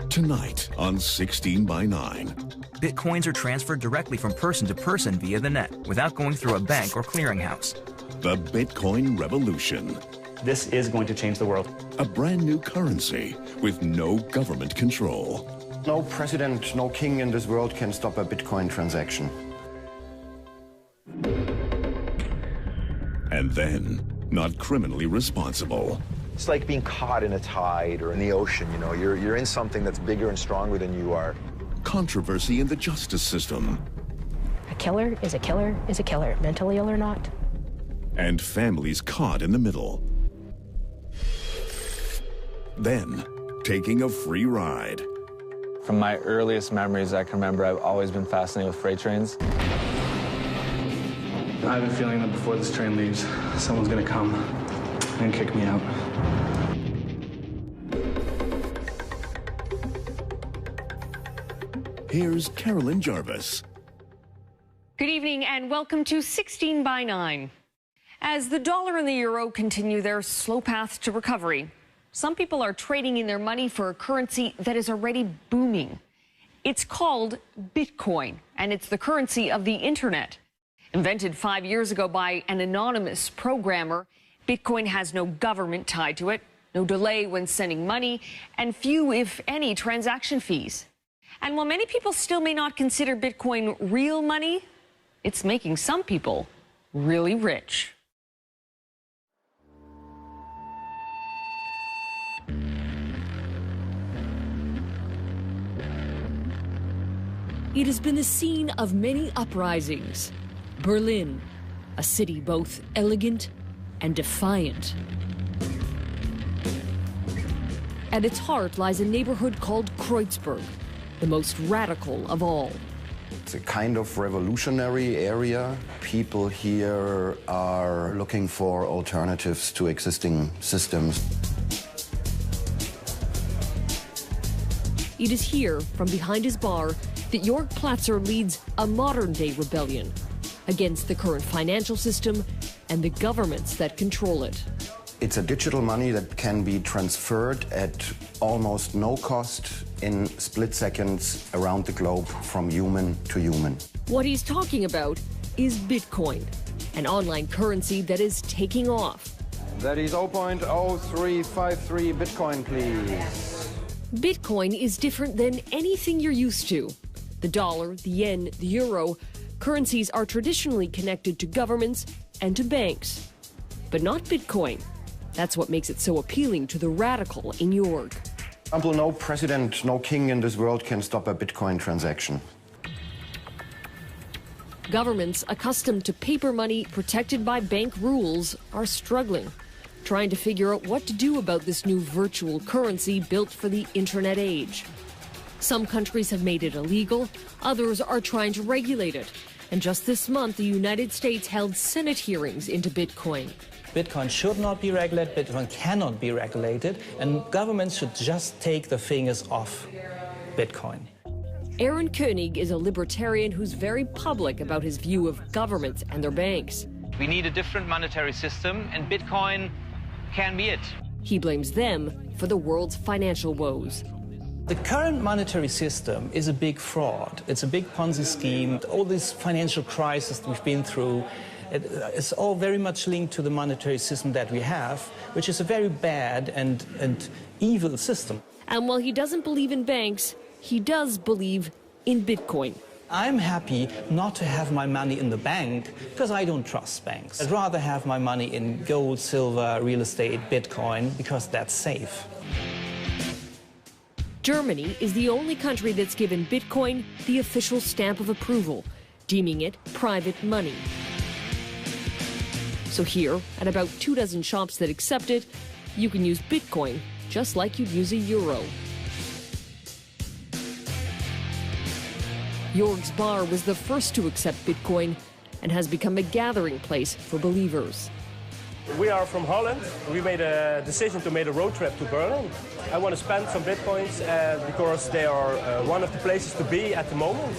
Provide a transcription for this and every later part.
Tonight on 16 by 9. Bitcoins are transferred directly from person to person via the net without going through a bank or clearinghouse. The Bitcoin revolution. This is going to change the world. A brand new currency with no government control. No president, no king in this world can stop a Bitcoin transaction. And then, not criminally responsible. It's like being caught in a tide or in the ocean, you know. You're in something that's bigger and stronger than you are. Controversy in the justice system. A killer is a killer is a killer, mentally ill or not. And families caught in the middle. Then, taking a free ride. From my earliest memories I can remember, I've always been fascinated with freight trains. I have a feeling that before this train leaves, someone's gonna come and kick me out. Here's Carolyn Jarvis. Good evening and welcome to 16 by 9. As the dollar and the euro continue their slow path to recovery, some people are trading in their money for a currency that is already booming. It's called Bitcoin, and it's the currency of the internet. Invented 5 years ago by an anonymous programmer, Bitcoin has no government tied to it, no delay when sending money, and few, if any, transaction fees. And while many people still may not consider Bitcoin real money, it's making some people really rich. It has been the scene of many uprisings. Berlin, a city both elegant and defiant. At its heart lies a neighborhood called Kreuzberg, the most radical of all. It's a kind of revolutionary area. People here are looking for alternatives to existing systems. It is here, from behind his bar, that Jörg Platzer leads a modern-day rebellion against the current financial system and the governments that control it. It's a digital money that can be transferred at almost no cost in split seconds around the globe from human to human. What he's talking about is Bitcoin, an online currency that is taking off. That is 0.0353 Bitcoin, please. Bitcoin is different than anything you're used to. The dollar, the yen, the euro, currencies are traditionally connected to governments and to banks. But not Bitcoin. That's what makes it so appealing to the radical in Jörg. For example, no president, no king in this world can stop a Bitcoin transaction. Governments accustomed to paper money protected by bank rules are struggling, trying to figure out what to do about this new virtual currency built for the internet age. Some countries have made it illegal, others are trying to regulate it. And just this month, the United States held Senate hearings into Bitcoin. Bitcoin should not be regulated, Bitcoin cannot be regulated, and governments should just take the fingers off Bitcoin. Aaron Koenig is a libertarian who's very public about his view of governments and their banks. We need a different monetary system, and Bitcoin can be it. He blames them for the world's financial woes. The current monetary system is a big fraud. It's a big Ponzi scheme. All this financial crisis that we've been through, it's all very much linked to the monetary system that we have, which is a very bad and evil system. And while he doesn't believe in banks, he does believe in Bitcoin. I'm happy not to have my money in the bank because I don't trust banks. I'd rather have my money in gold, silver, real estate, Bitcoin, because that's safe. Germany is the only country that's given Bitcoin the official stamp of approval, deeming it private money. So here, at about 24 shops that accept it, you can use Bitcoin just like you'd use a euro. Jörg's bar was the first to accept Bitcoin and has become a gathering place for believers. We are from Holland. We made a decision to make a road trip to Berlin. I want to spend some Bitcoins because they are one of the places to be at the moment.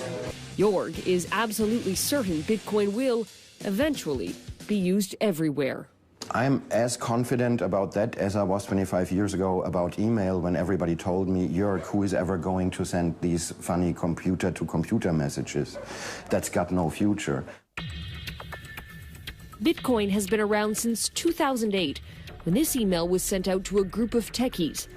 Jörg is absolutely certain Bitcoin will eventually be used everywhere. I'm as confident about that as I was 25 years ago about email, when everybody told me, Jörg, who is ever going to send these funny computer-to-computer messages? That's got no future. Bitcoin has been around since 2008, when this email was sent out to a group of techies.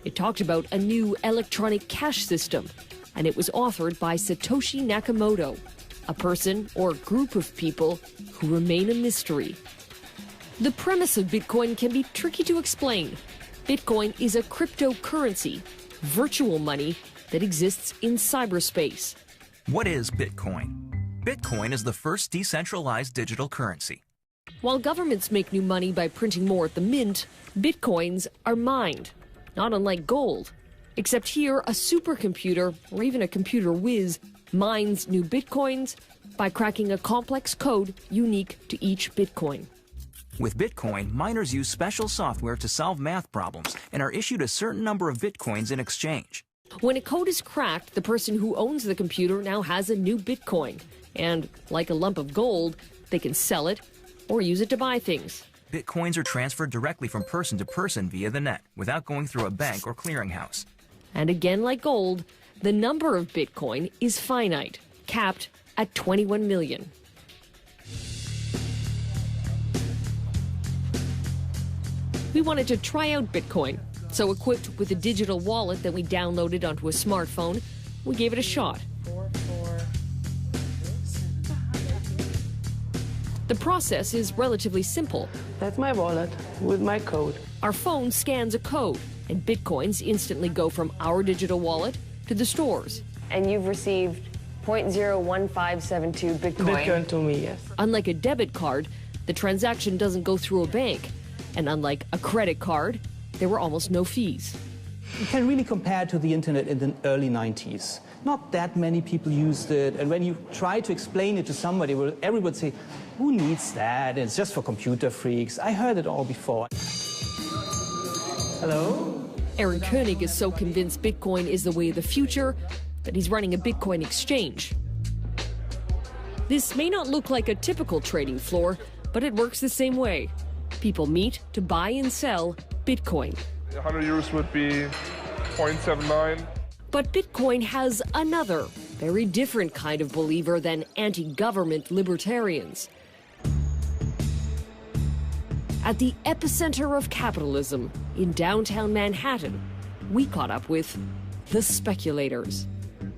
It talked about a new electronic cash system, and it was authored by Satoshi Nakamoto, a person or group of people who remain a mystery. The premise of Bitcoin can be tricky to explain. Bitcoin is a cryptocurrency, virtual money that exists in cyberspace. What is Bitcoin? Bitcoin is the first decentralized digital currency. While governments make new money by printing more at the mint, Bitcoins are mined, not unlike gold. Except here, a supercomputer, or even a computer whiz, mines new Bitcoins by cracking a complex code unique to each Bitcoin. With Bitcoin, miners use special software to solve math problems and are issued a certain number of Bitcoins in exchange. When a code is cracked, the person who owns the computer now has a new Bitcoin. And, like a lump of gold, they can sell it or use it to buy things. Bitcoins are transferred directly from person to person via the net, without going through a bank or clearinghouse. And again, like gold, the number of Bitcoin is finite, capped at 21 million. We wanted to try out Bitcoin, so equipped with a digital wallet that we downloaded onto a smartphone, we gave it a shot. The process is relatively simple. That's my wallet with my code. Our phone scans a code, and Bitcoins instantly go from our digital wallet to the stores. And you've received 0.01572 Bitcoin. Bitcoin to me, yes. Unlike a debit card, the transaction doesn't go through a bank. And unlike a credit card, there were almost no fees. You can really compare to the internet in the early 90s. Not that many people used it, and when you try to explain it to somebody, everybody would say, who needs that? It's just for computer freaks. I heard it all before. Hello? Aaron Koenig is so convinced Bitcoin is the way of the future that he's running a Bitcoin exchange. This may not look like a typical trading floor, but it works the same way. People meet to buy and sell Bitcoin. 100 euros would be 0.79. But Bitcoin has another, very different kind of believer than anti-government libertarians. At the epicenter of capitalism in downtown Manhattan, we caught up with the speculators.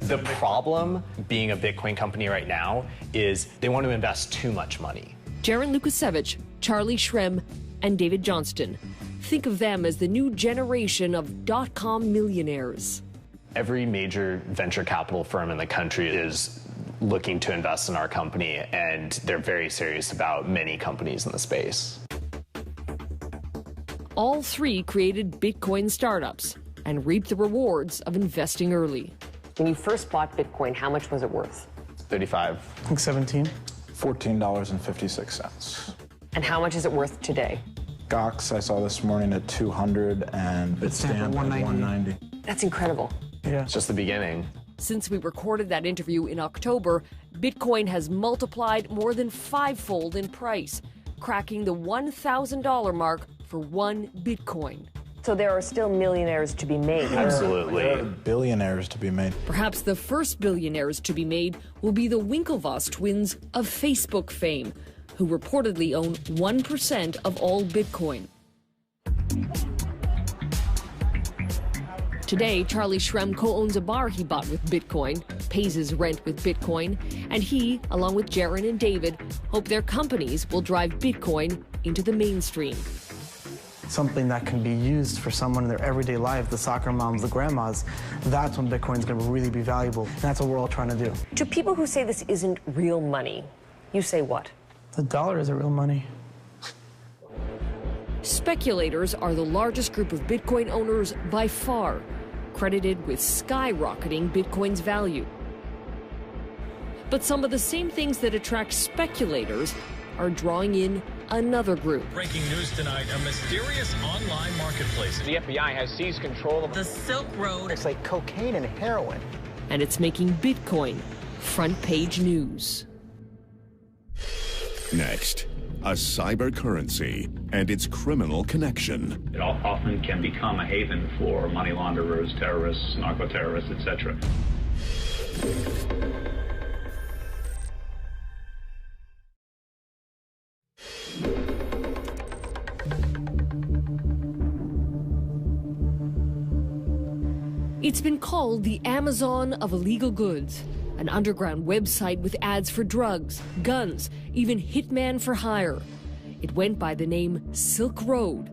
The problem being a Bitcoin company right now is they want to invest too much money. Jaron Lukasevich, Charlie Shrem, and David Johnston. Think of them as the new generation of dot-com millionaires. Every major venture capital firm in the country is looking to invest in our company, and they're very serious about many companies in the space. All three created Bitcoin startups and reaped the rewards of investing early. When you first bought Bitcoin, how much was it worth? 35. I think 17. $14.56. And how much is it worth today? Gox I saw this morning at 200 and Bitstamp at 190. That's incredible. Yeah. It's just the beginning. Since we recorded that interview in October, Bitcoin has multiplied more than fivefold in price, cracking the $1,000 mark for one Bitcoin. So there are still millionaires to be made. Absolutely. There are billionaires to be made. Perhaps the first billionaires to be made will be the Winklevoss twins of Facebook fame, who reportedly own 1% of all Bitcoin. Today, Charlie Shrem co-owns a bar he bought with Bitcoin, pays his rent with Bitcoin, and he, along with Jaron and David, hope their companies will drive Bitcoin into the mainstream. Something that can be used for someone in their everyday life, the soccer moms, the grandmas, that's when Bitcoin's going to really be valuable. And that's what we're all trying to do. To people who say this isn't real money, you say what? The dollar isn't real money. Speculators are the largest group of Bitcoin owners by far, credited with skyrocketing Bitcoin's value. But some of the same things that attract speculators are drawing in another group. Breaking news tonight, a mysterious online marketplace. The FBI has seized control of the Silk Road. It's like cocaine and heroin. And it's making Bitcoin front page news. Next, a cyber currency and its criminal connection. It often can become a haven for money launderers, terrorists, narco-terrorists, etc. It's been called the Amazon of illegal goods, an underground website with ads for drugs, guns, even hitman for hire. It went by the name Silk Road,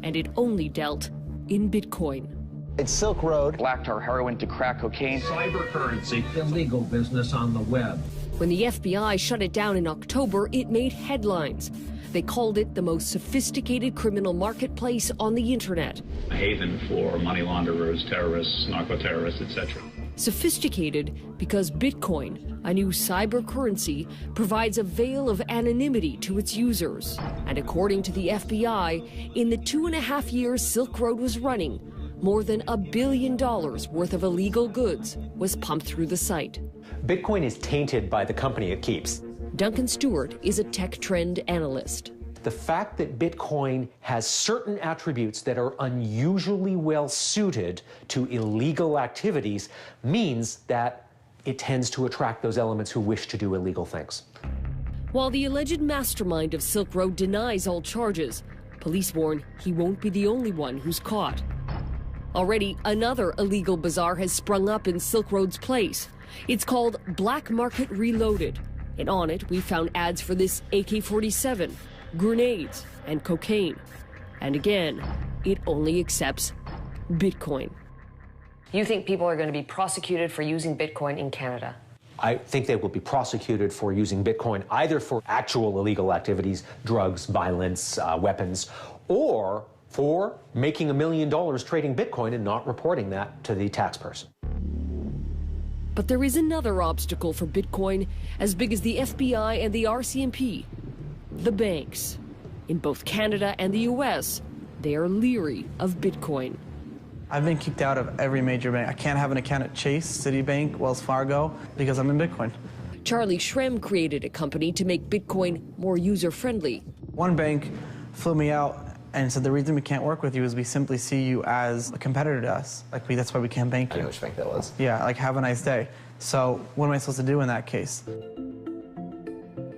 and it only dealt in Bitcoin. It's Silk Road. Black tar heroin to crack cocaine. Cyber currency, illegal business on the web. When the FBI shut it down in October, it made headlines. They called it the most sophisticated criminal marketplace on the internet. A haven for money launderers, terrorists, narco-terrorists, etc. Sophisticated because Bitcoin, a new cyber currency, provides a veil of anonymity to its users. And according to the FBI, in the 2.5 years Silk Road was running, more than $1 billion worth of illegal goods was pumped through the site. Bitcoin is tainted by the company it keeps. Duncan Stewart is a tech trend analyst. The fact that Bitcoin has certain attributes that are unusually well suited to illegal activities means that it tends to attract those elements who wish to do illegal things. While the alleged mastermind of Silk Road denies all charges, police warn he won't be the only one who's caught. Already, another illegal bazaar has sprung up in Silk Road's place. It's called Black Market Reloaded, and on it we found ads for this AK-47, grenades, and cocaine. And again, it only accepts Bitcoin. You think people are going to be prosecuted for using Bitcoin in Canada? I think they will be prosecuted for using Bitcoin either for actual illegal activities, drugs, violence, weapons, or for making $1 million trading Bitcoin and not reporting that to the tax person. But there is another obstacle for Bitcoin as big as the FBI and the RCMP. The banks. In both Canada and the US, they are leery of Bitcoin. I've been kicked out of every major bank. I can't have an account at Chase, Citibank, Wells Fargo, because I'm in Bitcoin. Charlie Shrem created a company to make Bitcoin more user-friendly. One bank flew me out and said the reason we can't work with you is we simply see you as a competitor to us. Like, that's why we can't bank you. I know which bank that was. Yeah, like, have a nice day. So what am I supposed to do in that case?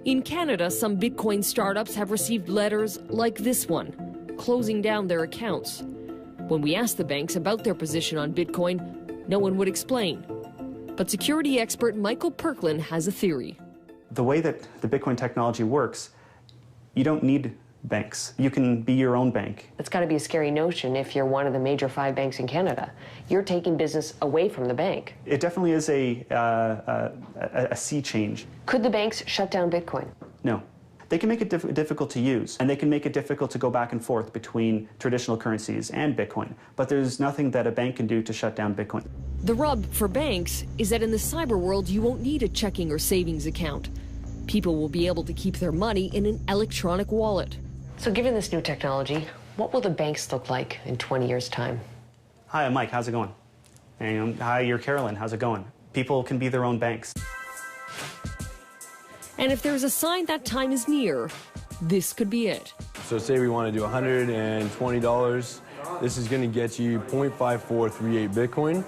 In Canada, some Bitcoin startups have received letters like this one, closing down their accounts. When we asked the banks about their position on Bitcoin, no one would explain. But security expert Michael Perklin has a theory. The way that the Bitcoin technology works, you don't need banks. You can be your own bank. It's got to be a scary notion if you're one of the major 5 banks in Canada. You're taking business away from the bank. It definitely is a sea change. Could the banks shut down Bitcoin? No. They can make it difficult to use, and they can make it difficult to go back and forth between traditional currencies and Bitcoin. But there's nothing that a bank can do to shut down Bitcoin. The rub for banks is that in the cyber world, you won't need a checking or savings account. People will be able to keep their money in an electronic wallet. So given this new technology, what will the banks look like in 20 years' time? Hi, I'm Mike. How's it going? And, hi, you're Carolyn. How's it going? People can be their own banks. And if there's a sign that time is near, this could be it. So say we want to do $120. This is going to get you 0.5438 Bitcoin.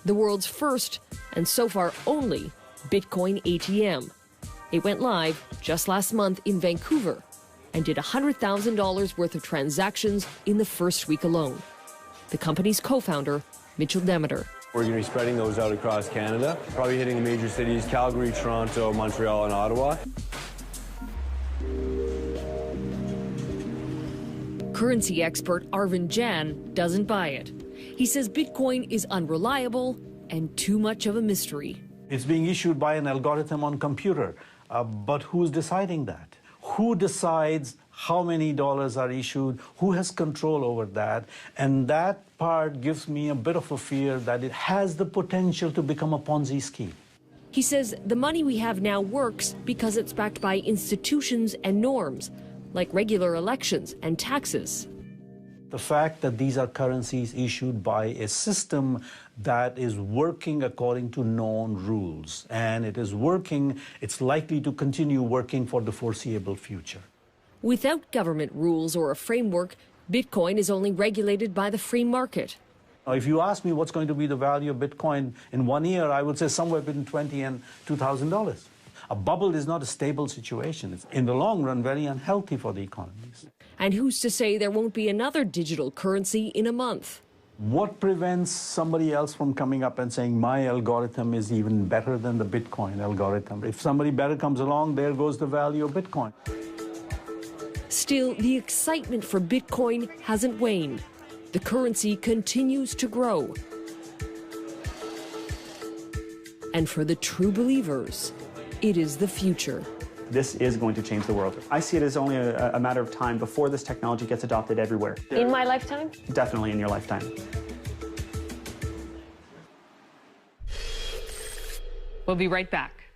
The world's first, and so far only, Bitcoin ATM. It went live just last month in Vancouver and did $100,000 worth of transactions in the first week alone. The company's co-founder, Mitchell Demeter. We're going to be spreading those out across Canada, probably hitting the major cities, Calgary, Toronto, Montreal, and Ottawa. Currency expert Arvind Jan doesn't buy it. He says Bitcoin is unreliable and too much of a mystery. It's being issued by an algorithm on computer, but who's deciding that? Who decides how many dollars are issued? Who has control over that? And that part gives me a bit of a fear that it has the potential to become a Ponzi scheme. He says the money we have now works because it's backed by institutions and norms, like regular elections and taxes. The fact that these are currencies issued by a system that is working according to known rules, and it is working, it's likely to continue working for the foreseeable future. Without government rules or a framework, Bitcoin is only regulated by the free market. If you ask me what's going to be the value of Bitcoin in 1 year, I would say somewhere between $20,000 and $2,000. A bubble is not a stable situation. It's, in the long run, very unhealthy for the economies. And who's to say there won't be another digital currency in a month? What prevents somebody else from coming up and saying, my algorithm is even better than the Bitcoin algorithm? If somebody better comes along, there goes the value of Bitcoin. Still, the excitement for Bitcoin hasn't waned. The currency continues to grow. And for the true believers, it is the future. This is going to change the world. I see it as only a matter of time before this technology gets adopted everywhere. In my lifetime? Definitely in your lifetime. We'll be right back.